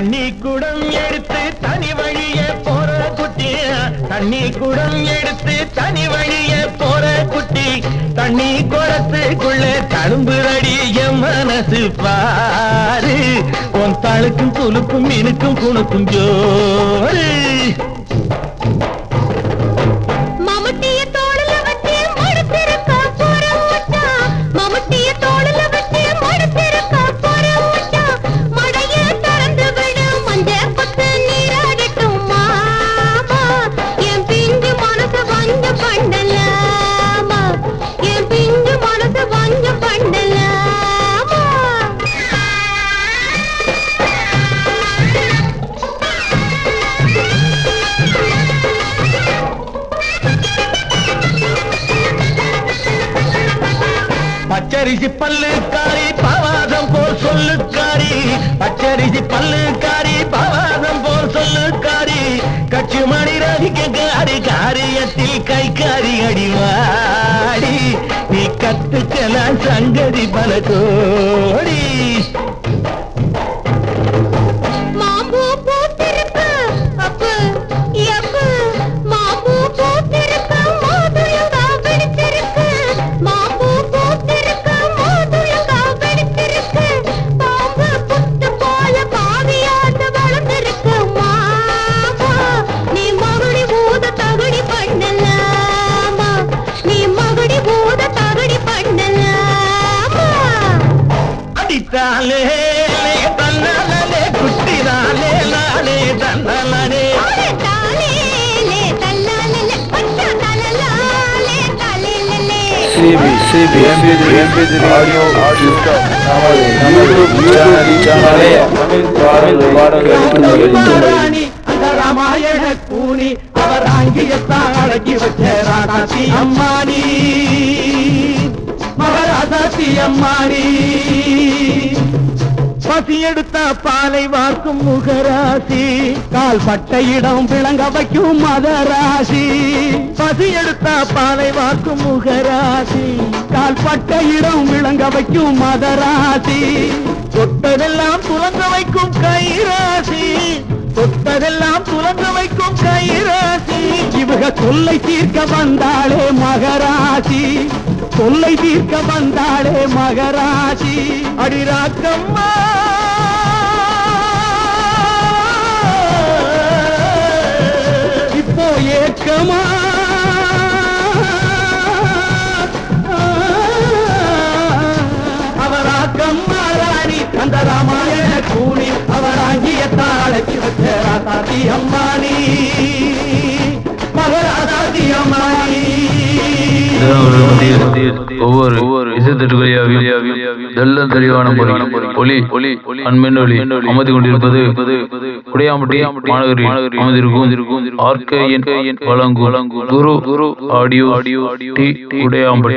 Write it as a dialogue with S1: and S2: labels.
S1: தண்ணி குடம் எடுத்து தனி வழிய போற குட்டி, தண்ணி குடம் எடுத்து தனி வழிய போற குட்டி, தண்ணி குடத்துக்குள்ள தழும்புரடி என் மனசு பாரு, உன் தழுக்கும் துளுக்கும் மினுக்கும் குணுக்கும் ஜோரு. பச்சரிசி பல்லுக்காரி பவாதம் போல் சொல்லுக்காரி, பச்சரிசி பல்லுக்காரி பவாதம் போல் சொல்லுக்காரி, கட்சி மணி ரதிக்க காரி காரியத்தில் கை காரி அடிவாடி, நீ கத்துக்கலாம் சங்கதி பல கோடி. தாலே தன்னாலே குட்டி தாலே லாலே தன்னாலே
S2: சிபி MP3 ஆடியோ சிஸ்டம் நமது சேனலை
S1: அந்த ராமாயண கூனி அவர் ஆங்கியத்தான் அடக்கி வச்ச ராதாசி அம்மானி, மகாராதாசி அம்மானி. பசி எடுத்த பாலை வார்க்கும் முகராசி, கால் பட்ட இடம் விளங்க வைக்கும் மதராசி. பசி எடுத்த பாலை வார்க்கும் முகராசி, கால் பட்ட இடம் விளங்க வைக்கும் மதராசி. தொட்டதெல்லாம் துலங்க வைக்கும் கைராசி, தொட்டதெல்லாம் துலங்க வைக்கும் கைராசி. இவக தொல்லை தீர்க்க வந்தாளே மகராசி, தொல்லை தீர்க்க வந்தாளே மகராசி. அடிராக்கம்மா இப்போ ஏக்கமா, அவராக்கம்மா ராணி அந்த ராமாயண கூணி, அவராங்கிய தாளக்கி வச்ச ராதாதி அம்மானி, மகராதாதி அம்மானி.
S2: ஒவ்வொரு தெல்லம் தெளிவான ஒளி அன்மென்னொலி அமர்ந்து கொண்டிருப்பது குடையாம்பட்டி மாநகரில் அமர்ந்திருக்கும் RKN வழங்கும் குரு ஆடியோ டி குடையாம்பட்டி.